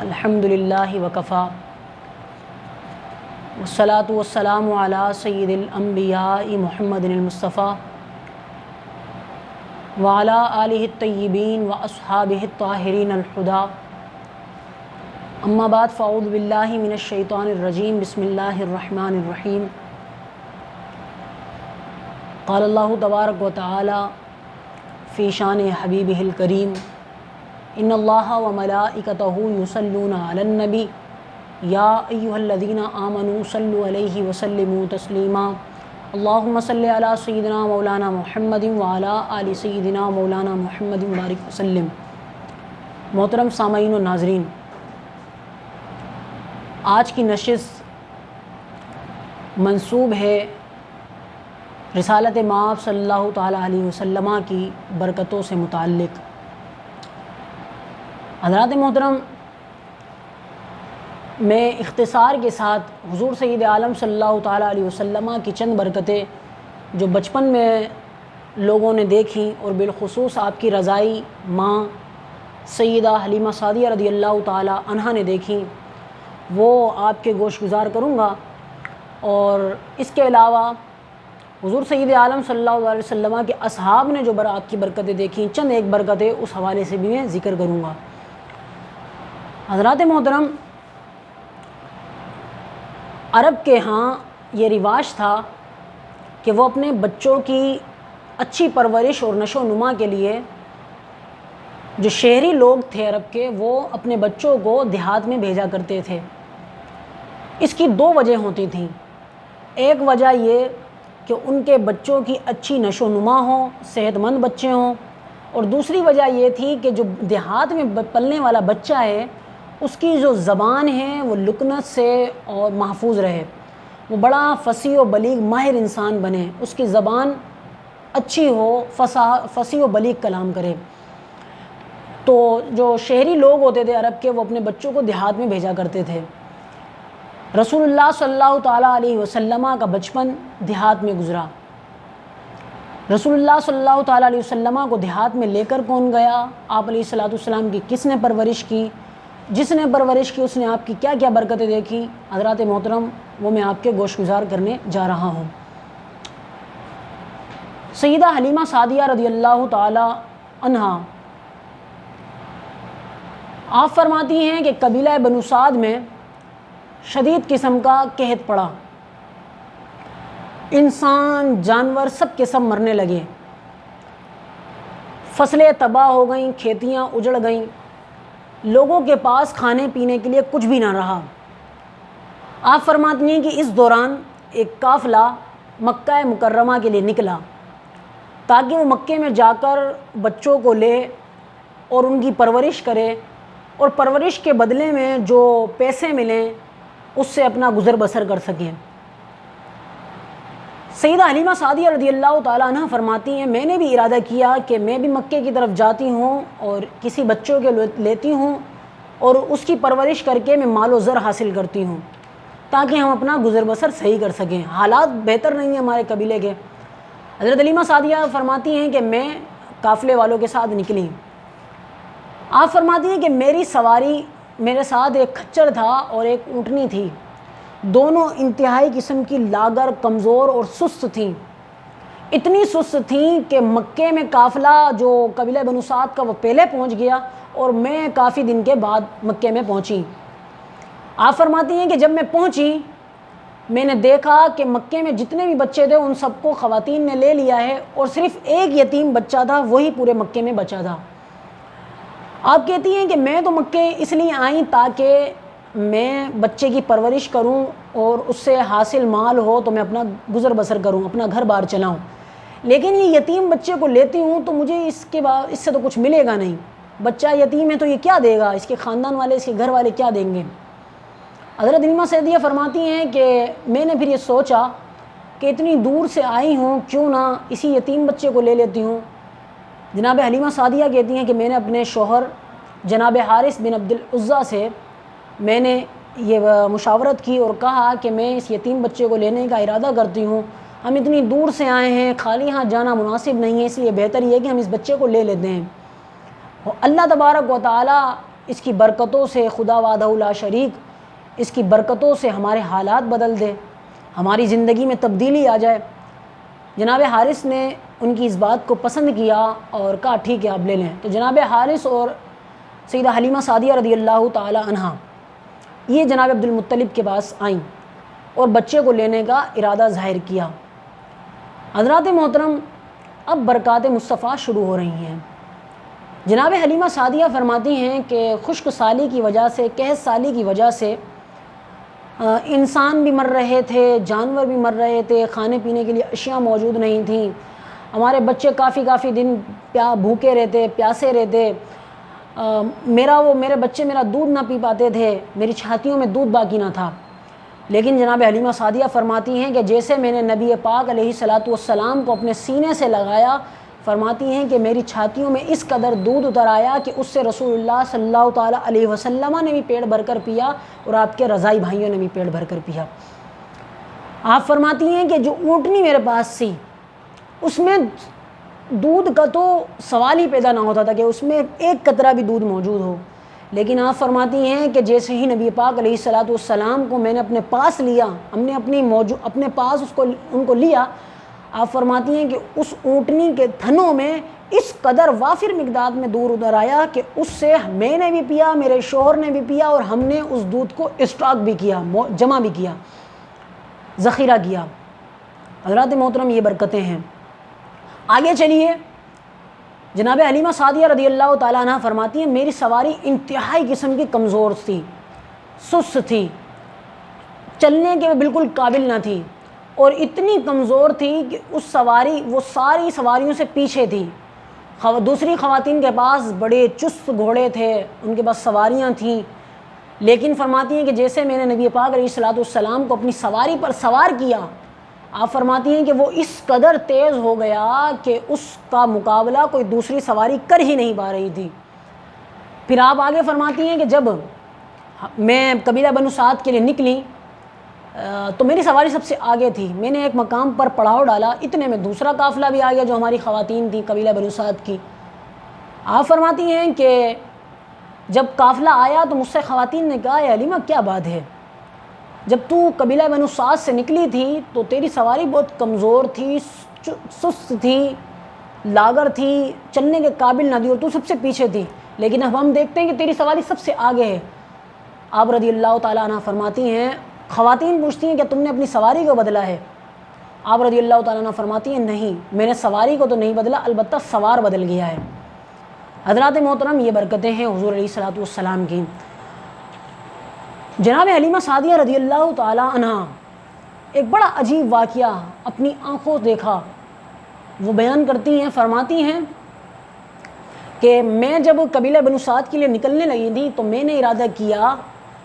الحمدللہ وکفا والصلاة والسلام علی سید الانبیاء محمد المصطفیٰ وعلی آلہ الطیبین واصحابہ الطاہرین الہدیٰ اما بعد فاعوذ باللہ من الشیطان الرجیم بسم اللہ الرحمن الرحیم قال اللہ تبارک و تعالی فی شان حبیبہ الکریم ان اللہ وملائکتہ یصلون علی النبی یا ایہا الذین آمنوا صلوا علیہ وسلموا تسلیما اللہم صلی علی سیدنا مولانا محمد وعلی آل سیدنا مولانا محمد بارک وسلم۔ محترم سامعین و ناظرین، آج کی نشست منسوب ہے رسالت مآب صلی اللہ تعالیٰ علیہ وسلم کی برکتوں سے متعلق۔ حضرات محترم، میں اختصار کے ساتھ حضور سید عالم صلی اللہ تعالیٰ علیہ وسلم کی چند برکتیں جو بچپن میں لوگوں نے دیکھی اور بالخصوص آپ کی رضائی ماں سیدہ حلیمہ سعدیہ رضی اللہ تعالیٰ عنہا نے دیکھی، وہ آپ کے گوش گزار کروں گا۔ اور اس کے علاوہ حضور سید عالم صلی اللہ علیہ وسلم کے اصحاب نے جو آپ کی برکتیں دیکھیں، چند ایک برکتیں اس حوالے سے بھی میں ذکر کروں گا۔ حضرات محترم، عرب کے ہاں یہ رواج تھا کہ وہ اپنے بچوں کی اچھی پرورش اور نشو و نما کے لیے، جو شہری لوگ تھے عرب کے، وہ اپنے بچوں کو دیہات میں بھیجا کرتے تھے۔ اس کی دو وجہ ہوتی تھیں۔ ایک وجہ یہ کہ ان کے بچوں کی اچھی نشو و نما ہو، صحت مند بچے ہوں، اور دوسری وجہ یہ تھی کہ جو دیہات میں پلنے والا بچہ ہے اس کی جو زبان ہے وہ لکنت سے اور محفوظ رہے، وہ بڑا فصیح و بلیغ ماہر انسان بنے، اس کی زبان اچھی ہو، فصیح و بلیغ کلام کرے۔ تو جو شہری لوگ ہوتے تھے عرب کے، وہ اپنے بچوں کو دیہات میں بھیجا کرتے تھے۔ رسول اللہ صلی اللہ تعالیٰ علیہ وسلم کا بچپن دیہات میں گزرا۔ رسول اللہ صلی اللہ تعالیٰ علیہ وسلم کو دیہات میں لے کر کون گیا؟ آپ علیہ الصلوۃ والسلام کی کس نے پرورش کی؟ جس نے پرورش کی اس نے آپ کی کیا کیا برکتیں دیکھی؟ حضرات محترم، وہ میں آپ کے گوش گزار کرنے جا رہا ہوں۔ سیدہ حلیمہ سعدیہ رضی اللہ تعالی عنہا آپ فرماتی ہیں کہ قبیلہ بنو سعد میں شدید قسم کا قحط پڑا، انسان جانور سب کے سب مرنے لگے، فصلیں تباہ ہو گئیں، کھیتیاں اجڑ گئیں، لوگوں کے پاس کھانے پینے کے لیے کچھ بھی نہ رہا۔ آپ فرماتی ہیں کہ اس دوران ایک قافلہ مکہ مکرمہ کے لیے نکلا تاکہ وہ مکے میں جا کر بچوں کو لے اور ان کی پرورش کرے، اور پرورش کے بدلے میں جو پیسے ملیں اس سے اپنا گزر بسر کر سکیں۔ سیدہ حلیمہ سعدیہ رضی اللہ تعالیٰ عنہ فرماتی ہیں، میں نے بھی ارادہ کیا کہ میں بھی مکے کی طرف جاتی ہوں اور کسی بچوں کے لیتی ہوں اور اس کی پرورش کر کے میں مال و زر حاصل کرتی ہوں تاکہ ہم اپنا گزر بسر صحیح کر سکیں۔ حالات بہتر نہیں ہیں ہمارے قبیلے کے۔ حضرت حلیمہ سعدیہ فرماتی ہیں کہ میں قافلے والوں کے ساتھ نکلی۔ آپ فرماتی ہیں کہ میری سواری، میرے ساتھ ایک کھچر تھا اور ایک اونٹنی تھی، دونوں انتہائی قسم کی لاغر، کمزور اور سست تھیں، اتنی سست تھیں کہ مکے میں قافلہ جو قبیلہ بنو سعد کا وہ پہلے پہنچ گیا اور میں کافی دن کے بعد مکے میں پہنچی۔ آپ فرماتی ہیں کہ جب میں پہنچی میں نے دیکھا کہ مکے میں جتنے بھی بچے تھے ان سب کو خواتین نے لے لیا ہے اور صرف ایک یتیم بچہ تھا، وہی پورے مکے میں بچا تھا۔ آپ کہتی ہیں کہ میں تو مکے اس لیے آئی تاکہ میں بچے کی پرورش کروں اور اس سے حاصل مال ہو تو میں اپنا گزر بسر کروں، اپنا گھر بار چلاؤں، لیکن یہ یتیم بچے کو لیتی ہوں تو مجھے اس سے تو کچھ ملے گا نہیں، بچہ یتیم ہے تو یہ کیا دے گا، اس کے خاندان والے، اس کے گھر والے کیا دیں گے؟ حضرت حلیمہ سعدیہ فرماتی ہیں کہ میں نے پھر یہ سوچا کہ اتنی دور سے آئی ہوں، کیوں نہ اسی یتیم بچے کو لے لیتی ہوں۔ جناب حلیمہ سعدیہ کہتی ہیں کہ میں نے اپنے شوہر جناب حارث بن عبد العزیٰ سے میں نے یہ مشاورت کی اور کہا کہ میں اس یتیم بچے کو لینے کا ارادہ کرتی ہوں، ہم اتنی دور سے آئے ہیں، خالی ہاں جانا مناسب نہیں ہے، اس لیے بہتر یہ ہے کہ ہم اس بچے کو لے لیتے ہیں۔ اللہ تبارک و تعالی اس کی برکتوں سے خدا وحدہ لا شریک اس کی برکتوں سے ہمارے حالات بدل دے، ہماری زندگی میں تبدیلی آ جائے۔ جناب حارث نے ان کی اس بات کو پسند کیا اور کہا ٹھیک ہے آپ لے لیں۔ تو جناب حارث اور سیدہ حلیمہ سعدیہ رضی اللہ تعالی عنہا یہ جناب عبد المطلب کے پاس آئیں اور بچے کو لینے کا ارادہ ظاہر کیا۔ حضرات محترم، اب برکات مصطفیٰ شروع ہو رہی ہیں۔ جناب حلیمہ سعدیہ فرماتی ہیں کہ خشک سالی کی وجہ سے، قحط سالی کی وجہ سے انسان بھی مر رہے تھے، جانور بھی مر رہے تھے، کھانے پینے کے لیے اشیاء موجود نہیں تھیں، ہمارے بچے کافی دن بھوکے رہتے، پیاسے رہتے، میرے بچے میرا دودھ نہ پی پاتے تھے، میری چھاتیوں میں دودھ باقی نہ تھا۔ لیکن جناب حلیمہ سعدیہ فرماتی ہیں کہ جیسے میں نے نبی پاک علیہ الصلاۃ والسلام کو اپنے سینے سے لگایا، فرماتی ہیں کہ میری چھاتیوں میں اس قدر دودھ اتر آیا کہ اس سے رسول اللہ صلی اللہ تعالیٰ علیہ وسلم نے بھی پیٹ بھر کر پیا اور آپ کے رضائی بھائیوں نے بھی پیٹ بھر کر پیا۔ آپ فرماتی ہیں کہ جو اونٹنی میرے پاس تھی اس میں دودھ کا تو سوال ہی پیدا نہ ہوتا تھا کہ اس میں ایک قطرہ بھی دودھ موجود ہو، لیکن آپ فرماتی ہیں کہ جیسے ہی نبی پاک علیہ الصلاۃ والسلام کو میں نے اپنے پاس لیا، ہم نے اپنے پاس ان کو لیا، آپ فرماتی ہیں کہ اس اونٹنی کے تھنوں میں اس قدر وافر مقدار میں دودھ اتر آیا کہ اس سے میں نے بھی پیا، میرے شوہر نے بھی پیا، اور ہم نے اس دودھ کو اسٹاک بھی کیا، جمع بھی کیا، ذخیرہ کیا۔ حضرات محترم، یہ برکتیں ہیں۔ آگے چلیے، جناب حلیمہ سعدیہ رضی اللہ تعالیٰ عنہ فرماتی ہیں میری سواری انتہائی قسم کی کمزور تھی، سست تھی، چلنے کے بالکل قابل نہ تھی، اور اتنی کمزور تھی کہ وہ ساری سواریوں سے پیچھے تھی۔ دوسری خواتین کے پاس بڑے چست گھوڑے تھے، ان کے پاس سواریاں تھیں، لیکن فرماتی ہیں کہ جیسے میں نے نبی پاک علیہ الصلاۃ والسلام کو اپنی سواری پر سوار کیا، آپ فرماتی ہیں کہ وہ اس قدر تیز ہو گیا کہ اس کا مقابلہ کوئی دوسری سواری کر ہی نہیں پا رہی تھی۔ پھر آپ آگے فرماتی ہیں کہ جب میں قبیلہ بنو سعد کے لیے نکلی تو میری سواری سب سے آگے تھی، میں نے ایک مقام پر پڑاؤ ڈالا، اتنے میں دوسرا قافلہ بھی آ گیا جو ہماری خواتین تھیں قبیلہ بنو سعد کی۔ آپ فرماتی ہیں کہ جب قافلہ آیا تو مجھ سے خواتین نے کہا، اے حلیمہ کیا بات ہے، جب تو قبیلہ بنو سعد سے نکلی تھی تو تیری سواری بہت کمزور تھی، سست تھی، لاغر تھی، چلنے کے قابل نہ تھی، اور تو سب سے پیچھے تھی، لیکن اب ہم دیکھتے ہیں کہ تیری سواری سب سے آگے ہے۔ آپ رضی اللہ تعالیٰ عنہ فرماتی ہیں، خواتین پوچھتی ہیں کہ تم نے اپنی سواری کو بدلا ہے؟ آپ رضی اللہ تعالیٰ عنہ فرماتی ہیں نہیں، میں نے سواری کو تو نہیں بدلا، البتہ سوار بدل گیا ہے۔ حضرات محترم، یہ برکتیں ہیں حضور علیہ الصلاۃ والسلام کی۔ جناب حلیمہ سعدیہ رضی اللہ تعالیٰ عنہ ایک بڑا عجیب واقعہ اپنی آنکھوں دیکھا، وہ بیان کرتی ہیں، فرماتی ہیں کہ میں جب قبیلہ بنو سعد کے لیے نکلنے لگی تھی تو میں نے ارادہ کیا،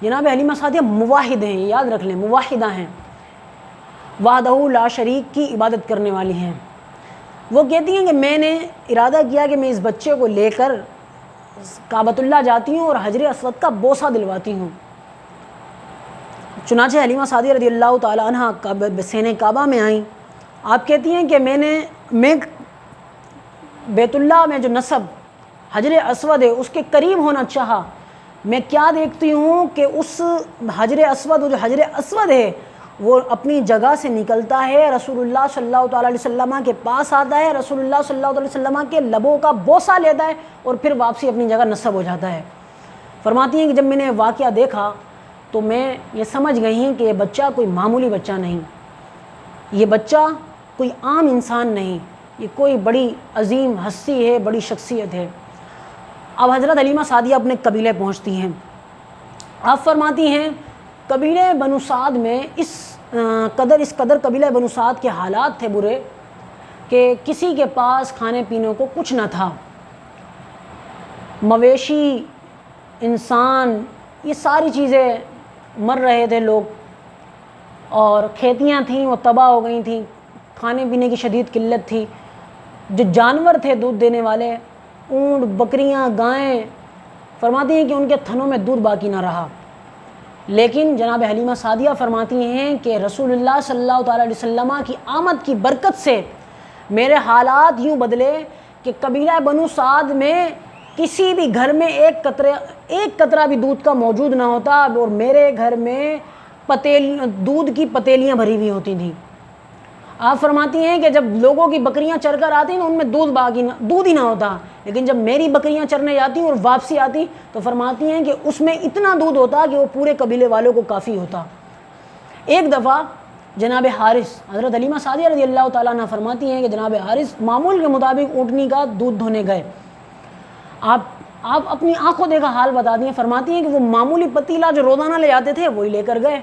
جناب حلیمہ سعدیہ موحد ہیں، یاد رکھ لیں، موحدہ ہیں، وحدہ لا شریک کی عبادت کرنے والی ہیں۔ وہ کہتی ہیں کہ میں نے ارادہ کیا کہ میں اس بچے کو لے کر کعبۃ اللہ جاتی ہوں اور حجر اسود کا بوسہ دلواتی ہوں۔ چنانچہ حلیمہ سعدیہ رضی اللہ تعالیٰ عنہ بسین کعبہ میں آئیں۔ آپ کہتی ہیں کہ میں بیت اللہ میں جو نصب حجر اسود ہے اس کے قریب ہونا چاہا، میں کیا دیکھتی ہوں کہ اس حجر اسود ہے وہ اپنی جگہ سے نکلتا ہے، رسول اللہ صلی اللہ تعالیٰ علیہ وسلم کے پاس آتا ہے، رسول اللہ صلی اللہ علیہ وسلم کے لبوں کا بوسہ لیتا ہے اور پھر واپسی اپنی جگہ نصب ہو جاتا ہے۔ فرماتی ہیں کہ جب میں نے واقعہ دیکھا تو میں یہ سمجھ گئی ہوں کہ یہ بچہ کوئی معمولی بچہ نہیں، یہ بچہ کوئی عام انسان نہیں، یہ کوئی بڑی عظیم ہستی ہے، بڑی شخصیت ہے۔ اب حضرت حلیمہ سعدیہ اپنے قبیلے پہنچتی ہیں۔ آپ فرماتی ہیں قبیلے بنو سعد میں اس قدر قبیلہ بنو سعد کے حالات تھے برے کہ کسی کے پاس کھانے پینے کو کچھ نہ تھا، مویشی، انسان، یہ ساری چیزیں مر رہے تھے لوگ، اور کھیتیاں تھیں وہ تباہ ہو گئی تھیں، کھانے پینے کی شدید قلت تھی، جو جانور تھے دودھ دینے والے، اونٹ، بکریاں، گائیں، فرماتی ہیں کہ ان کے تھنوں میں دودھ باقی نہ رہا۔ لیکن جناب حلیمہ سعدیہ فرماتی ہیں کہ رسول اللہ صلی اللہ تعالیٰ علیہ وسلم کی آمد کی برکت سے میرے حالات یوں بدلے کہ قبیلہ بنو سعد میں کسی بھی گھر میں ایک قطرہ بھی دودھ کا موجود نہ ہوتا، اور میرے گھر میں دودھ کی پتیلیاں بھری ہوئی ہوتی تھیں۔ آپ فرماتی ہیں کہ جب لوگوں کی بکریاں چر کر آتی ہیں ان میں دودھ ہی نہ ہوتا، لیکن جب میری بکریاں چرنے جاتی اور واپسی آتی تو فرماتی ہیں کہ اس میں اتنا دودھ ہوتا کہ وہ پورے قبیلے والوں کو کافی ہوتا۔ ایک دفعہ جناب حارث، حضرت حلیمہ سعدیہ رضی اللہ تعالیٰ عنہ فرماتی ہیں کہ جناب حارث معمول کے مطابق اونٹنی کا دودھ دھونے گئے۔ آپ اپنی آنکھوں دیکھا حال بتاتی ہیں، فرماتی ہیں کہ وہ معمولی پتیلا جو روزانہ لے آتے تھے وہی لے کر گئے۔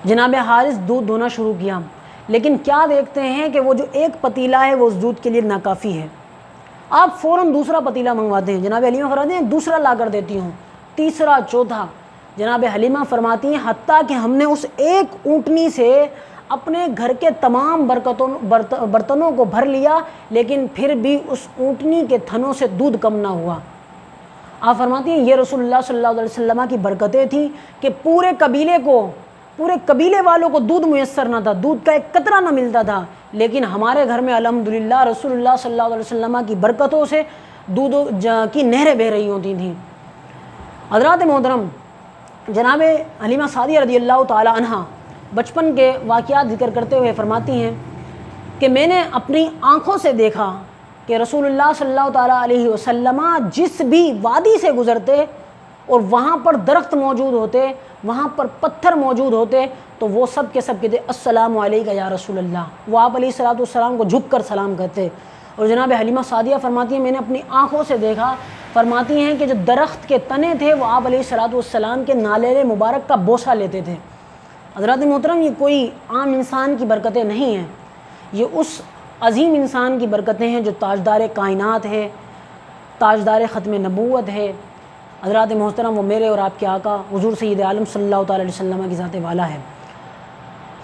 جناب حارث دودھ دھونا شروع کیا، لیکن کیا دیکھتے ہیں کہ وہ جو ایک پتیلا ہے وہ اس دودھ کے لیے ناکافی ہے۔ آپ فوراً دوسرا پتیلا منگواتے ہیں، جناب حلیمہ فرماتی ہیں دوسرا لا کر دیتی ہوں، تیسرا، چوتھا۔ جناب حلیمہ فرماتی ہیں حتیٰ کہ ہم نے اس ایک اونٹنی سے اپنے گھر کے تمام برتنوں کو بھر لیا، لیکن پھر بھی اس اونٹنی کے تھنوں سے دودھ کم نہ ہوا۔ آپ فرماتی ہیں یہ رسول اللہ صلی اللہ علیہ وسلم کی برکتیں تھیں کہ پورے قبیلے والوں کو دودھ میسر نہ تھا، دودھ کا ایک قطرہ نہ ملتا تھا، لیکن ہمارے گھر میں الحمدللہ رسول اللہ صلی اللہ علیہ وسلم کی برکتوں سے دودھ کی نہریں بہہ رہی ہوتی تھیں۔ حضرات محترم، جناب حلیمہ سعدیہ رضی اللہ تعالی عنہ بچپن کے واقعات ذکر کرتے ہوئے فرماتی ہیں کہ میں نے اپنی آنکھوں سے دیکھا کہ رسول اللہ صلی اللہ تعالیٰ علیہ وسلم جس بھی وادی سے گزرتے اور وہاں پر درخت موجود ہوتے، وہاں پر پتھر موجود ہوتے، تو وہ سب کے سب کہتے السلام علیکہ یا رسول اللہ، وہ آپ علیہ الصلوۃ والسلام کو جھک کر سلام کرتے۔ اور جناب حلیمہ سعدیہ فرماتی ہیں میں نے اپنی آنکھوں سے دیکھا، فرماتی ہیں کہ جو درخت کے تنے تھے وہ آپ علیہ الصلوۃ والسلام کے نالے مبارک کا بوسہ لیتے تھے۔ حضرات محترم، یہ کوئی عام انسان کی برکتیں نہیں ہیں، یہ اس عظیم انسان کی برکتیں ہیں جو تاجدار کائنات ہے، تاجدار ختم نبوت ہے۔ حضرات محترم، وہ میرے اور آپ کے آقا حضور سید عالم صلی اللہ تعالیٰ علیہ وسلم کی ذات والا ہے۔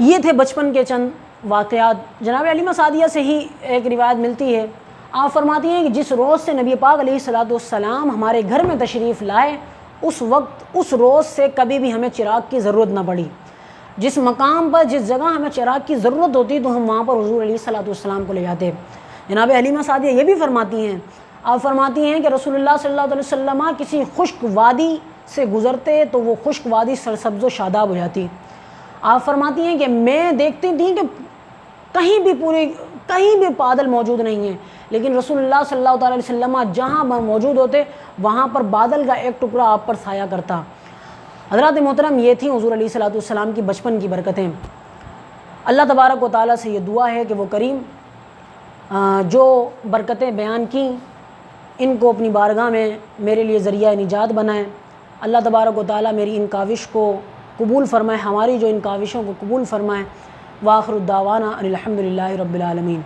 یہ تھے بچپن کے چند واقعات۔ جناب حلیمہ سعدیہ سے ہی ایک روایت ملتی ہے، آپ فرماتی ہیں کہ جس روز سے نبی پاک علیہ الصلوۃ والسلام ہمارے گھر میں تشریف لائے، اس روز سے کبھی بھی ہمیں چراغ کی ضرورت نہ پڑی۔ جس مقام پر، جس جگہ ہمیں چراغ کی ضرورت ہوتی تو ہم وہاں پر حضور علیہ الصلوۃ والسلام کو لے جاتے۔ جناب حلیمہ سعدیہ یہ بھی فرماتی ہیں، آپ فرماتی ہیں کہ رسول اللہ صلی اللہ علیہ وسلم کسی خشک وادی سے گزرتے تو وہ خشک وادی سرسبز و شاداب ہو جاتی۔ آپ فرماتی ہیں کہ میں دیکھتی تھی کہ کہیں بھی بادل موجود نہیں ہیں، لیکن رسول اللہ صلی اللہ تعالیٰ علیہ وسلم جہاں موجود ہوتے وہاں پر بادل کا ایک ٹکڑا آپ پر سایہ کرتا۔ حضرات محترم، یہ تھیں حضور علیہ الصلوۃ والسلام کی بچپن کی برکتیں۔ اللہ تبارک و تعالیٰ سے یہ دعا ہے کہ وہ کریم جو برکتیں بیان کیں ان کو اپنی بارگاہ میں میرے لیے ذریعہ نجات بنائیں۔ اللہ تبارک و تعالیٰ میری ان کاوش کو قبول فرمائے، ہماری جو ان کاوشوں کو قبول فرمائے۔ وآخر الدعوانا ان الحمد للہ رب العالمین۔